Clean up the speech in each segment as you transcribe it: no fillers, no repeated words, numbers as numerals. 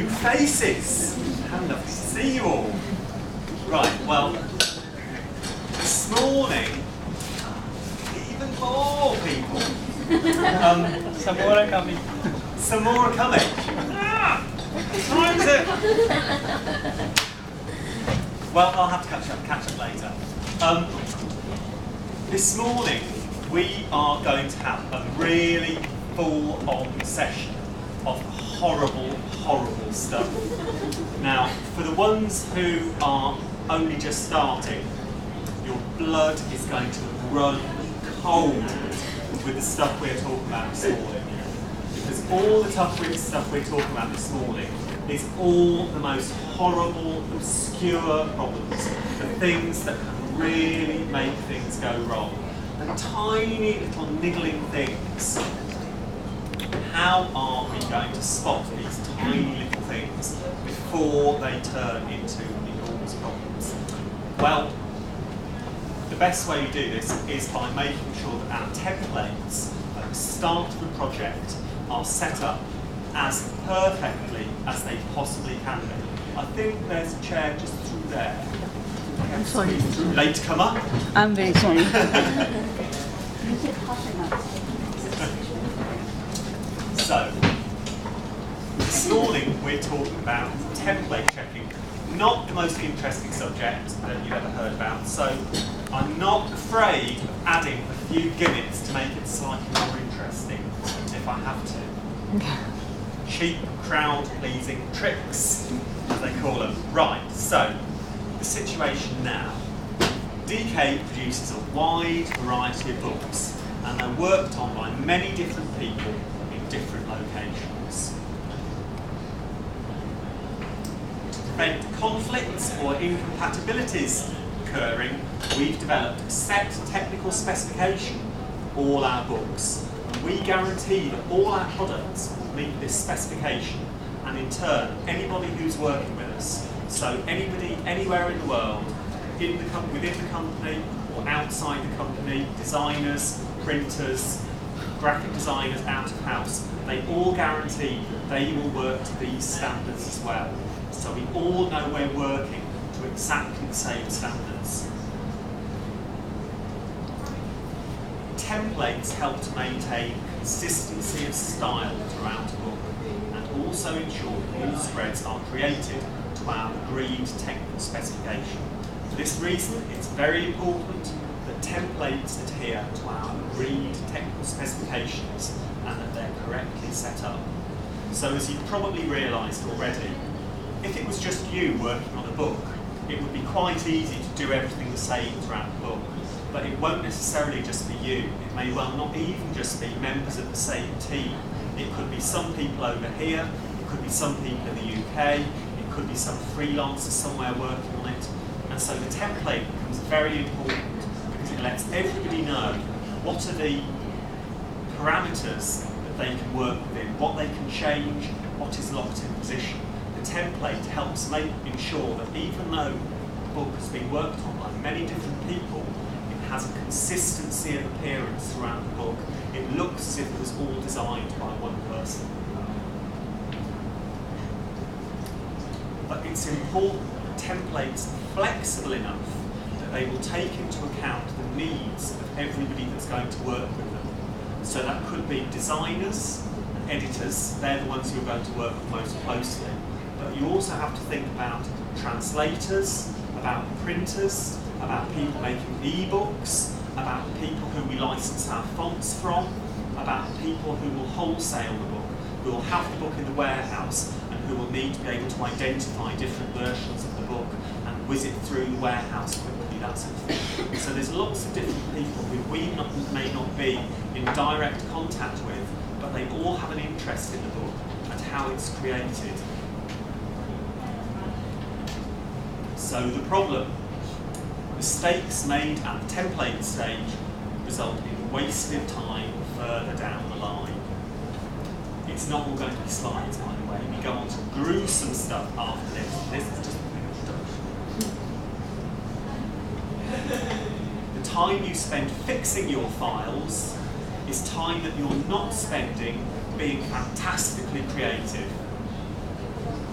new faces. How lovely to see you all. Right, well, this morning, even more people. Some more are coming. Some more are coming. Time is it? Well, I'll have to catch up later. This morning, we are going to have a really full-on session of horrible, horrible stuff. Now, for the ones who are only just starting, your blood is going to run cold with the stuff we're talking about this morning. Because all the stuff we're talking about this morning is all the most horrible, obscure problems, the things that can really make things go wrong. The tiny little niggling things. How are we going to spot these tiny little things before they turn into enormous problems? Well, the best way to do this is by making sure that our templates at the start of the project are set up as perfectly as they possibly can be. I think there's a chair just through there. I'm sorry. Late to come up? I'm very sorry. So, this morning we're talking about template checking. Not the most interesting subject that you've ever heard about, so I'm not afraid of adding a few gimmicks to make it slightly more interesting, if I have to. Cheap, crowd-pleasing tricks, as they call them. Right, so, the situation now. DK produces a wide variety of books, and they're worked on by many different people in different locations. To prevent conflicts or incompatibilities occurring, we've developed a set technical specification for all our books, and we guarantee that all our products will meet this specification, and in turn, anybody who's working with us, so anybody anywhere in the world, within the company or outside the company, designers, printers, graphic designers out of house, they all guarantee that they will work to these standards as well. So we all know we're working to exactly the same standards. Templates help to maintain consistency of style throughout a book and also ensure that all spreads are created to our agreed technical specification. For this reason, it's very important that templates adhere to our agreed technical specifications and that they're correctly set up. So as you've probably realised already, if it was just you working on a book, it would be quite easy to do everything the same throughout the book. But it won't necessarily just be you. It may well not even just be members of the same team. It could be some people over here, it could be some people in the UK, it could be some freelancer somewhere working on it. And so the template becomes very important because it lets everybody know what are the parameters that they can work within, what they can change, what is locked in position. The template helps ensure that even though the book has been worked on by many different people, it has a consistency of appearance throughout the book. It looks as if it was all designed by one person. But it's important that templates are flexible enough that they will take into account the needs of everybody that's going to work with them. So that could be designers and editors, they're the ones who are going to work most closely. But you also have to think about translators, about printers, about people making e-books, about people who we license our fonts from, about people who will wholesale the book, who will have the book in the warehouse and who will need to be able to identify different versions of the book and whiz it through the warehouse quickly, that sort of thing. So there's lots of different people who we may not be in direct contact with, but they all have an interest in the book and how it's created. So the problem, mistakes made at the template stage result in wasted time further down the line. It's not all going to be slides, by the way. We go on to gruesome stuff after this. This is just the time you spend fixing your files is time that you're not spending being fantastically creative.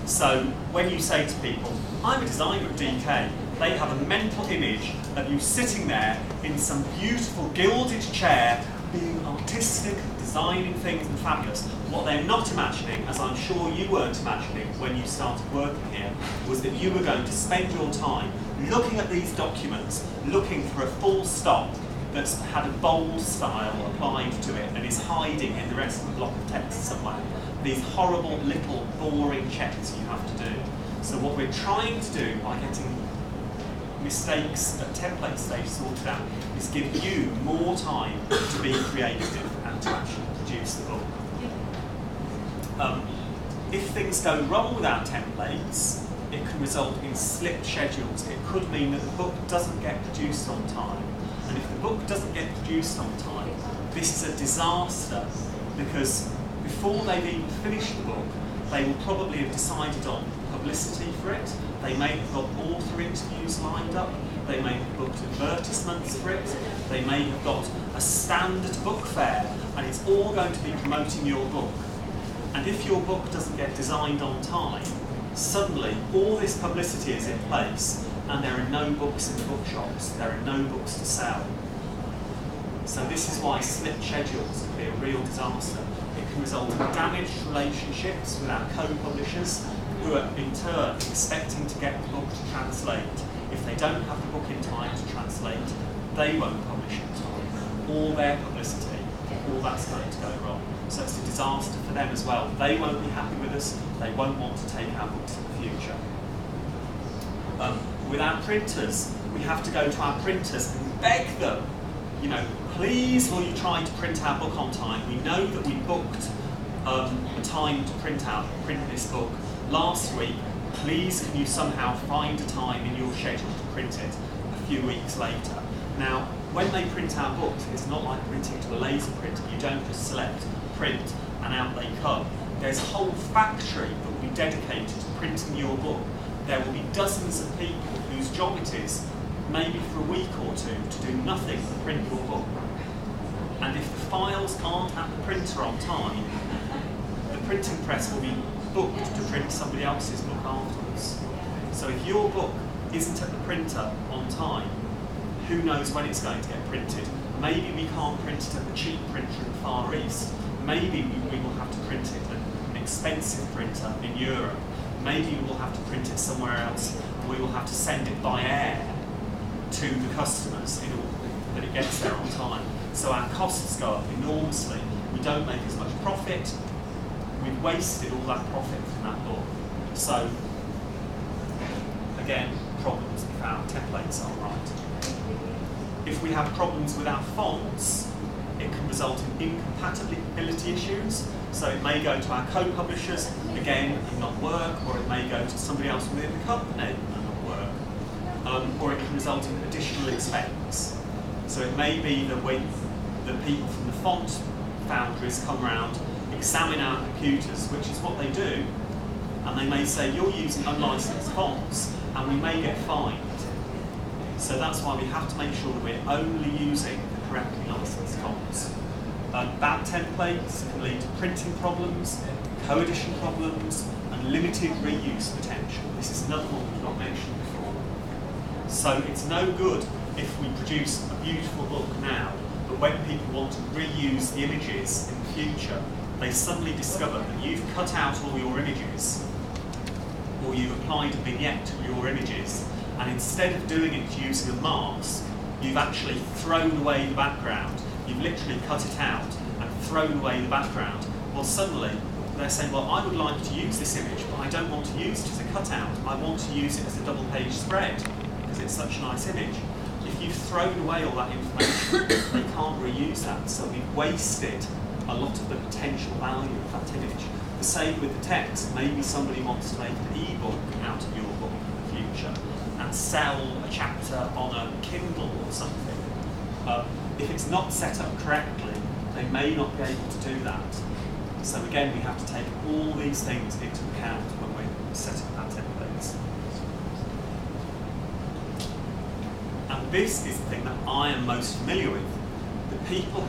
So when you say to people, I'm a designer at DK, they have a mental image of you sitting there in some beautiful gilded chair, being artistic, designing things and fabulous. What they're not imagining, as I'm sure you weren't imagining when you started working here, was that you were going to spend your time looking at these documents, looking for a full stop that's had a bold style applied to it and is hiding in the rest of the block of text somewhere. These horrible little boring checks you have to do. So what we're trying to do by getting mistakes at template stage sorted out is give you more time to be creative and to actually produce the book. If things go wrong with our templates, it can result in slipped schedules. It could mean that the book doesn't get produced on time. And if the book doesn't get produced on time, this is a disaster, because before they've even finished the book, they will probably have decided on publicity for it. They may have got author interviews lined up. They may have booked advertisements for it. They may have got a standard book fair, and it's all going to be promoting your book. And if your book doesn't get designed on time, suddenly all this publicity is in place, and there are no books in the bookshops. There are no books to sell. So this is why slipped schedules can be a real disaster. It can result in damaged relationships with our co-publishers, who are in turn expecting to get the book to translate. If they don't have the book in time to translate, they won't publish in time. All their publicity, all that's going to go wrong. So it's a disaster for them as well. They won't be happy with us. They won't want to take our books in the future. With our printers, we have to go to our printers and beg them, you know, please will you try to print our book on time? We know that we booked a time to print this book last week. Please can you somehow find a time in your schedule to print it a few weeks later? Now, when they print our books, it's not like printing to a laser printer. You don't just select print and out they come. There's a whole factory that will be dedicated to printing your book. There will be dozens of people whose job it is, maybe for a week or two, to do nothing but print your book. And if the files aren't at the printer on time, the printing press will be booked to print somebody else's book afterwards. So if your book isn't at the printer on time, who knows when it's going to get printed? Maybe we can't print it at the cheap printer in the Far East. Maybe we will have to print it at an expensive printer in Europe. Maybe we will have to print it somewhere else. We will have to send it by air to the customers in order that it gets there on time. So our costs go up enormously. We don't make as much profit. We've wasted all that profit from that book. So, again, problems if our templates aren't right. If we have problems with our fonts, it can result in incompatibility issues. So it may go to our co-publishers, again, and not work, or it may go to somebody else within the company and not work. Or it can result in additional expense. So it may be that the people from the font foundries come around, examine our computers, which is what they do, and they may say, you're using unlicensed fonts, and we may get fined. So that's why we have to make sure that we're only using the correctly licensed fonts. Bad templates can lead to printing problems, co-edition problems, and limited reuse potential. This is another one we've not mentioned before. So it's no good if we produce a beautiful book now, but when people want to reuse the images in the future, they suddenly discover that you've cut out all your images, or you've applied a vignette to your images, and instead of doing it using a mask, you've actually thrown away the background. You've literally cut it out and thrown away the background. Well, suddenly they're saying, well, I would like to use this image, but I don't want to use it as a cutout. I want to use it as a double-page spread because it's such a nice image. If you've thrown away all that information, they can't reuse that. So we've wasted a lot of the potential value of that image. The same with the text. Maybe somebody wants to make an e-book out of your book in the future and sell a chapter on a Kindle or something. If it's not set up correctly, they may not be able to do that. So again, we have to take all these things into account when we're setting our templates. And this is the thing that I am most familiar with. The people